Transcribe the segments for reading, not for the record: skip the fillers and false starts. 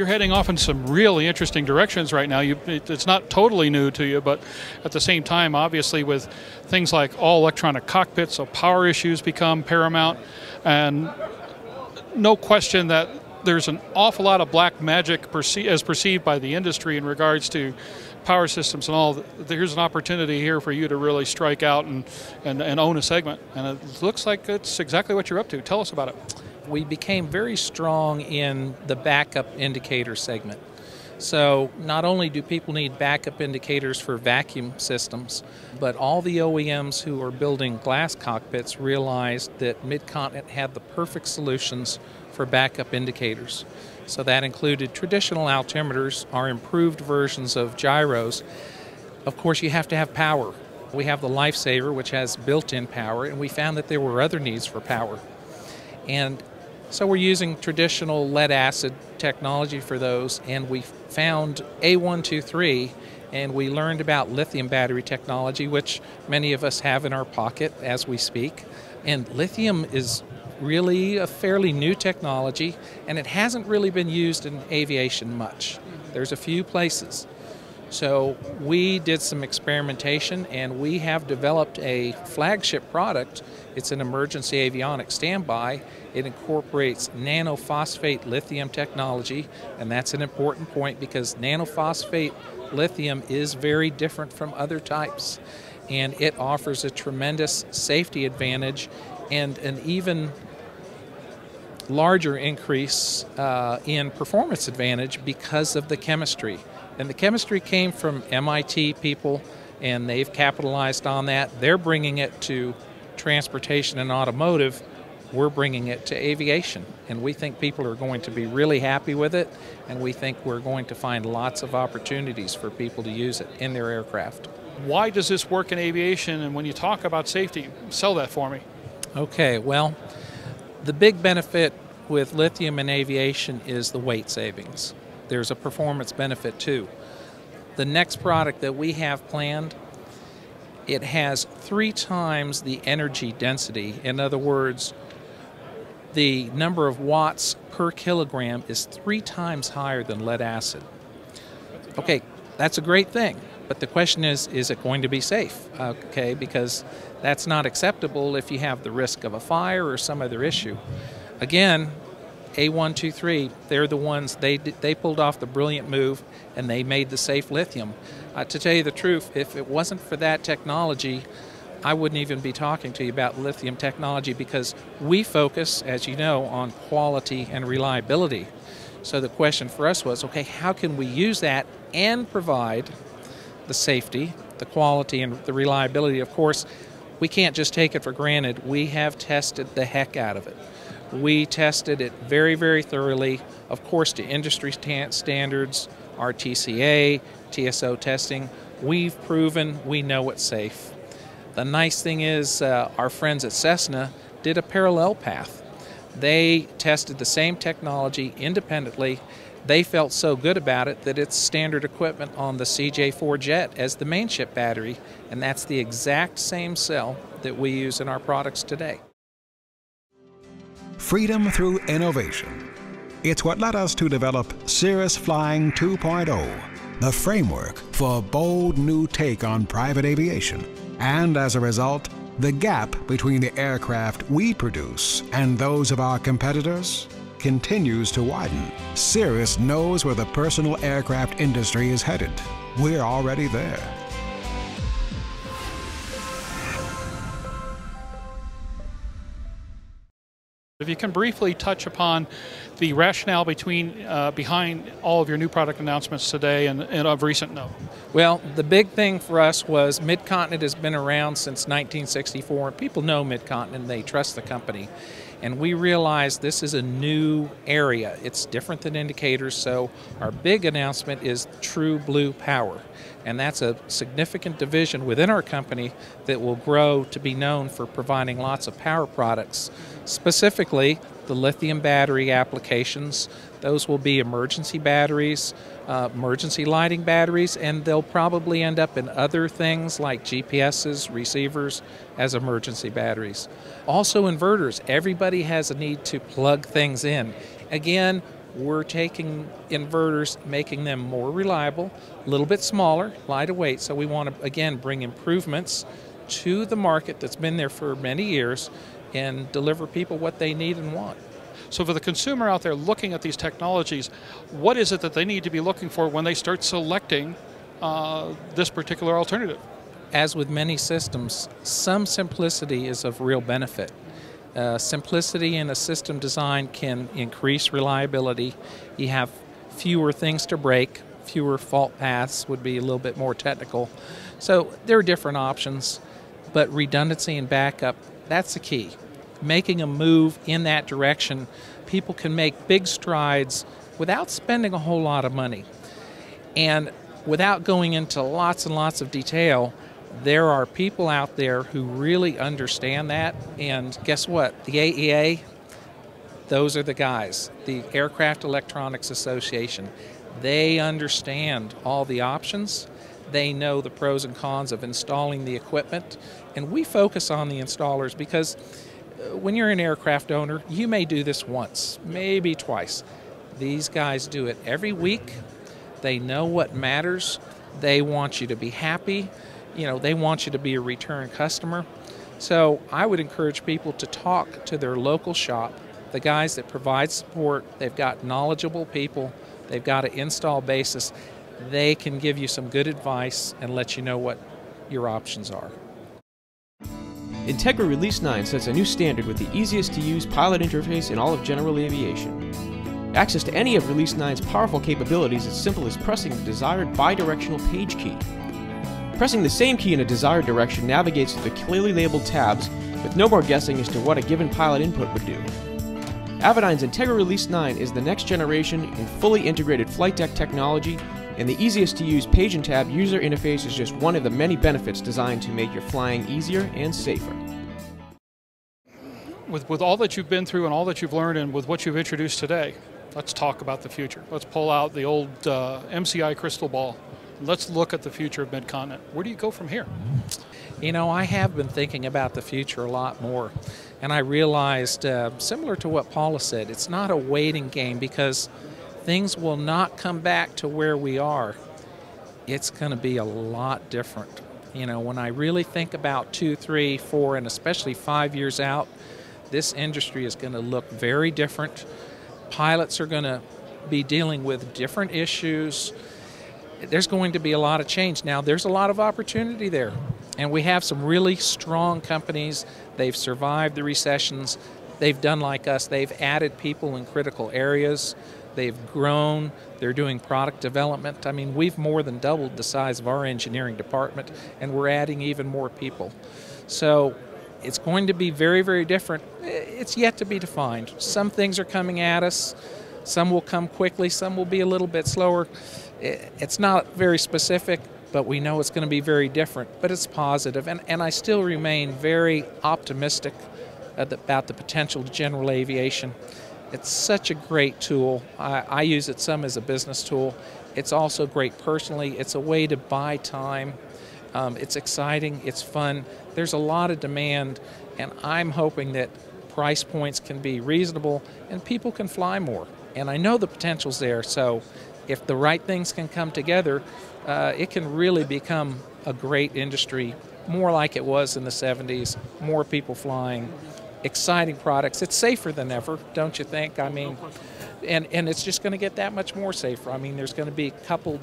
You're heading off in some really interesting directions right now. It's not totally new to you, but at the same time, obviously, with things like all electronic cockpits, so power issues become paramount, and no question that there's an awful lot of black magic as perceived by the industry in regards to power systems and all. There's an opportunity here for you to really strike out and own a segment, and it looks like it's exactly what you're up to. Tell us about it. We became very strong in the backup indicator segment. So not only do people need backup indicators for vacuum systems, but all the OEMs who are building glass cockpits realized that Mid-Continent had the perfect solutions for backup indicators. So that included traditional altimeters, our improved versions of gyros. Of course, you have to have power. We have the Lifesaver, which has built-in power, and we found that there were other needs for power. And so we're using traditional lead-acid technology for those, and we found A123, and we learned about lithium battery technology, which many of us have in our pocket as we speak. And lithium is really a fairly new technology, and it hasn't really been used in aviation much. There's a few places. So we did some experimentation, and we have developed a flagship product. It's an emergency avionics standby. It incorporates nanophosphate lithium technology, and that's an important point because nanophosphate lithium is very different from other types, and it offers a tremendous safety advantage and an even larger increase in performance advantage because of the chemistry. And the chemistry came from MIT people, and they've capitalized on that. They're bringing it to transportation and automotive. We're bringing it to aviation, and we think people are going to be really happy with it, and we think we're going to find lots of opportunities for people to use it in their aircraft. Why does this work in aviation, and when you talk about safety, sell that for me? Okay, well, the big benefit with lithium in aviation is the weight savings. There's a performance benefit too. The next product that we have planned, it has 3 times the energy density. In other words, the number of watts per kilogram is 3 times higher than lead acid. Okay, that's a great thing, but the question is it going to be safe? Okay, because that's not acceptable if you have the risk of a fire or some other issue. Again, A123, they're the ones, they pulled off the brilliant move, and they made the safe lithium. To tell you the truth, if it wasn't for that technology, I wouldn't even be talking to you about lithium technology, because we focus, as you know, on quality and reliability. So the question for us was, okay, how can we use that and provide the safety, the quality, and the reliability? Of course, we can't just take it for granted. We have tested the heck out of it. We tested it very, very thoroughly, of course, to industry standards, RTCA, TSO testing. We've proven we know it's safe. The nice thing is our friends at Cessna did a parallel path. They tested the same technology independently. They felt so good about it that it's standard equipment on the CJ4 jet as the main ship battery, and that's the exact same cell that we use in our products today. Freedom through innovation. It's what led us to develop Cirrus Flying 2.0, the framework for a bold new take on private aviation. And as a result, the gap between the aircraft we produce and those of our competitors continues to widen. Cirrus knows where the personal aircraft industry is headed. We're already there. If you can briefly touch upon the rationale behind all of your new product announcements today and of recent note. Well, the big thing for us was Mid-Continent has been around since 1964, and people know Mid-Continent, they trust the company. And we realized this is a new area. It's different than indicators, so our big announcement is True Blue Power. And that's a significant division within our company that will grow to be known for providing lots of power products. Specifically, the lithium battery applications. Those will be emergency batteries, emergency lighting batteries, and they'll probably end up in other things like GPSs, receivers, as emergency batteries. Also inverters. Everybody has a need to plug things in. Again, we're taking inverters, making them more reliable, a little bit smaller, lighter weight. So we want to, again, bring improvements to the market that's been there for many years and deliver people what they need and want. So for the consumer out there looking at these technologies, what is it that they need to be looking for when they start selecting this particular alternative? As with many systems, some simplicity is of real benefit. Simplicity in a system design can increase reliability. You have fewer things to break, fewer fault paths would be a little bit more technical. So there are different options, but redundancy and backup, that's the key. Making a move in that direction, people can make big strides without spending a whole lot of money. And without going into lots and lots of detail, there are people out there who really understand that, and guess what? The AEA, those are the guys. The Aircraft Electronics Association, they understand all the options. They know the pros and cons of installing the equipment, and we focus on the installers because when you're an aircraft owner, you may do this once, maybe twice. These guys do it every week. They know what matters. They want you to be happy. You know, they want you to be a return customer. So I would encourage people to talk to their local shop, the guys that provide support. They've got knowledgeable people. They've got an install basis. They can give you some good advice and let you know what your options are. Integra Release 9 sets a new standard with the easiest to use pilot interface in all of general aviation. Access to any of Release 9's powerful capabilities is as simple as pressing the desired bidirectional page key. Pressing the same key in a desired direction navigates through the clearly labeled tabs with no more guessing as to what a given pilot input would do. Avidyne's Integra Release 9 is the next generation in fully integrated flight deck technology, and the easiest to use page and tab user interface is just one of the many benefits designed to make your flying easier and safer. With all that you've been through and all that you've learned and with what you've introduced today, let's talk about the future. Let's pull out the old MCI crystal ball. Let's look at the future of Mid-Continent. Where do you go from here? You know, I have been thinking about the future a lot more, and I realized, similar to what Paula said, it's not a waiting game because things will not come back to where we are. It's going to be a lot different. You know, when I really think about 2, 3, 4, and especially 5 years out, this industry is going to look very different. Pilots are going to be dealing with different issues. There's going to be a lot of change. Now, there's a lot of opportunity there, and we have some really strong companies. They've survived the recessions. They've done like us. They've added people in critical areas. They've grown. They're doing product development. I mean, we've more than doubled the size of our engineering department, and we're adding even more people. So it's going to be very, very different. It's yet to be defined. Some things are coming at us. Some will come quickly. Some will be a little bit slower. It's not very specific, but we know it's going to be very different. But it's positive, and I still remain very optimistic about the potential of general aviation. It's such a great tool. I use it some as a business tool. It's also great personally. It's a way to buy time. It's exciting. It's fun. There's a lot of demand, and I'm hoping that price points can be reasonable and people can fly more. And I know the potential's there, so if the right things can come together, it can really become a great industry, more like it was in the 70s, more people flying, exciting products. It's safer than ever, don't you think? I mean, and it's just going to get that much more safer. I mean, there's going to be coupled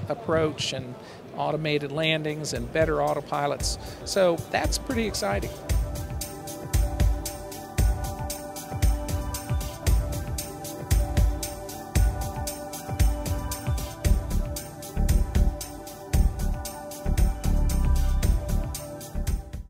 approach and automated landings and better autopilots. So that's pretty exciting.